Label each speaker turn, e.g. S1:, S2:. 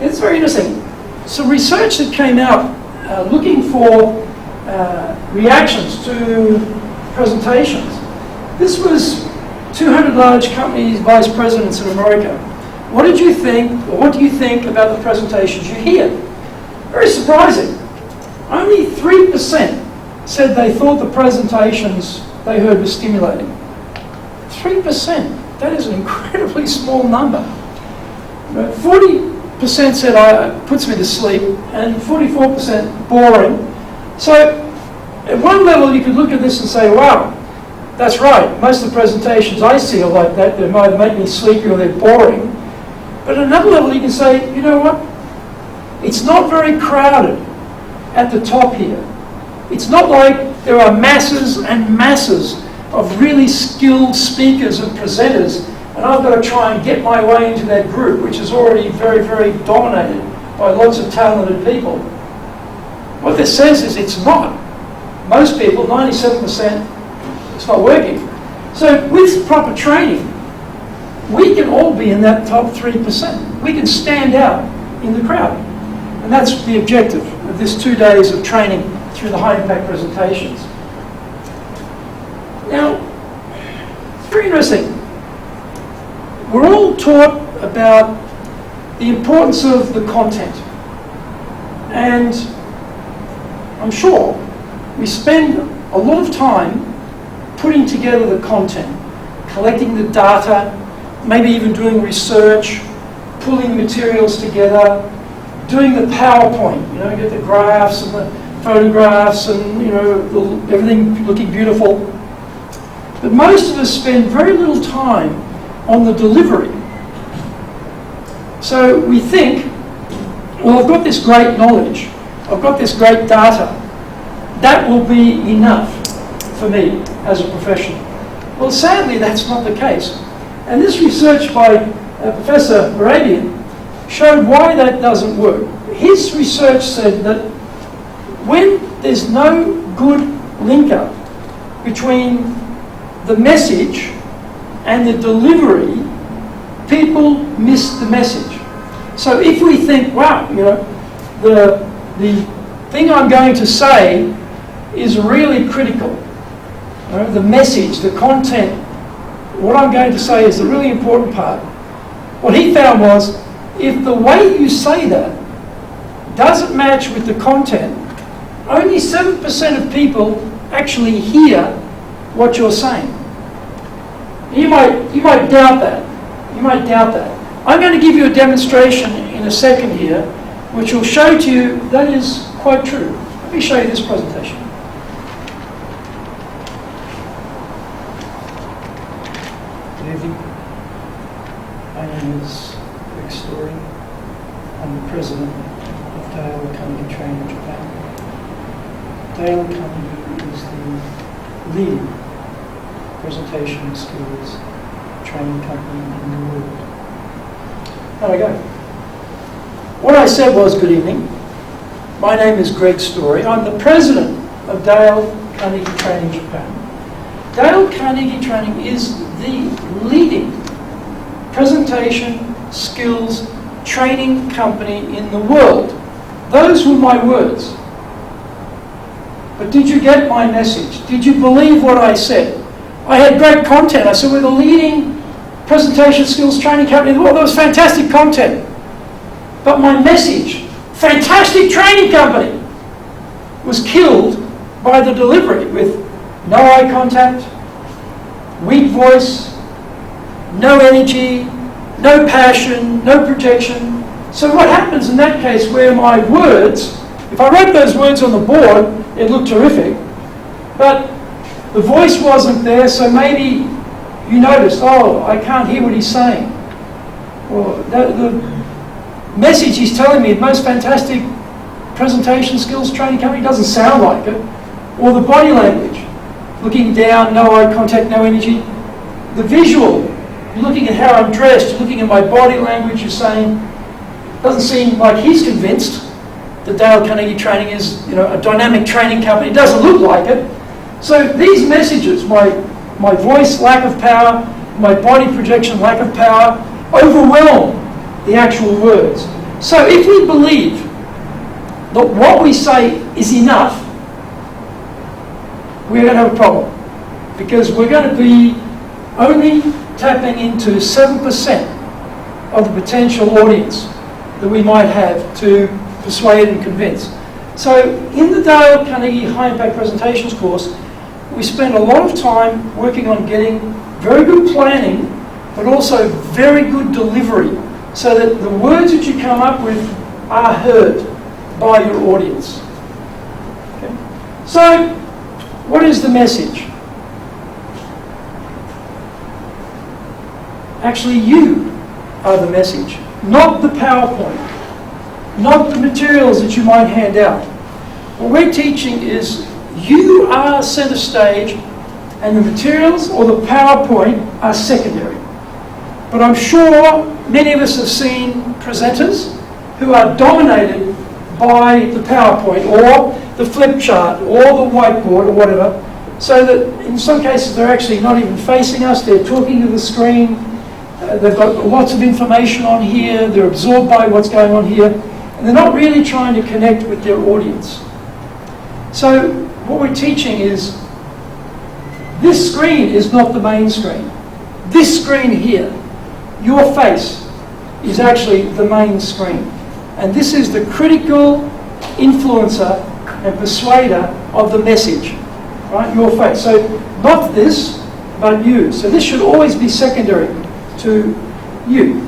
S1: It's very interesting. Some research that came out looking for reactions to presentations. This was 200 large companies, vice presidents in America. What did you think, or what do you think about the presentations you hear? Very surprising. Only 3% said they thought the presentations they heard were stimulating. 3%. That is an incredibly small number. 40% said it puts me to sleep, and 44% boring. So at one level you could look at this and say, wow, that's right, most of the presentations I see are like that. They either make me sleepy or they're boring. But at another level you can say, you know what? It's not very crowded at the top here. It's not like there are masses and masses of really skilled speakers and presenters, and I've got to try and get my way into that group, which is already very, very dominated by lots of talented people. What this says is it's not. Most people, 97%, it's not working. So with proper training, we can all be in that top 3%. We can stand out in the crowd. And that's the objective of this 2 days of training through the high-impact presentations. Now, very interesting. We're all taught about the importance of the content. And I'm sure we spend a lot of time putting together the content, collecting the data, maybe even doing research, pulling materials together, doing the PowerPoint, you know, get the graphs and the photographs and, you know, everything looking beautiful. But most of us spend very little time on the delivery. So we think, well, I've got this great knowledge, I've got this great data, that will be enough for me as a professional. Well, sadly, that's not the case. And this research by Professor Moravian showed why that doesn't work. His research said that when there's no good link-up between the message and the delivery, people miss the message. So if we think, wow, you know, the thing I'm going to say is really critical, you know, the message, the content, what I'm going to say is the really important part. What he found was, if the way you say that doesn't match with the content, only 7% of people actually hear what you're saying. You might doubt that. You might doubt that. I'm going to give you a demonstration in a second here, which will show to you that is quite true. Let me show you this presentation. Good evening. My name is Story. I'm the president of Dale Carnegie Training in Japan. Dale Carnegie is the leading presentation skills training company in the world. There we go. What I said was, good evening. My name is Greg Story. I'm the president of Dale Carnegie Training Japan. Dale Carnegie Training is the leading presentation skills training company in the world. Those were my words. But did you get my message? Did you believe what I said? I had great content. I said we're the leading presentation skills training company in the world. That was fantastic content. But my message, fantastic training company, was killed by the delivery with no eye contact, weak voice, no energy, no passion, no projection. So what happens in that case where my words, if I wrote those words on the board, it looked terrific, but the voice wasn't there, so maybe you noticed, oh, I can't hear what he's saying. Or the message he's telling me, the most fantastic presentation skills training company, doesn't sound like it. Or the body language, looking down, no eye contact, no energy. The visual, you're looking at how I'm dressed, you're looking at my body language, you're saying, doesn't seem like he's convinced that Dale Carnegie Training is, you know, a dynamic training company. It doesn't look like it. So these messages, my voice, lack of power, my body projection, lack of power, overwhelm the actual words. So if we believe that what we say is enough, we're going to have a problem, because we're going to be only tapping into 7% of the potential audience that we might have to persuade and convince. So in the Dale Carnegie High Impact Presentations course, we spend a lot of time working on getting very good planning, but also very good delivery, so that the words that you come up with are heard by your audience. Okay? So, what is the message? Actually, you are the message, not the PowerPoint, not the materials that you might hand out. What we're teaching is you are center stage, and the materials or the PowerPoint are secondary. But I'm sure many of us have seen presenters who are dominated by the PowerPoint or the flip chart or the whiteboard or whatever, so that in some cases they're actually not even facing us, they're talking to the screen, they've got lots of information on here, they're absorbed by what's going on here, and they're not really trying to connect with their audience. So what we're teaching is, this screen is not the main screen. This screen here, your face, is actually the main screen. And this is the critical influencer and persuader of the message, right? Your face. So not this, but you. So this should always be secondary to you.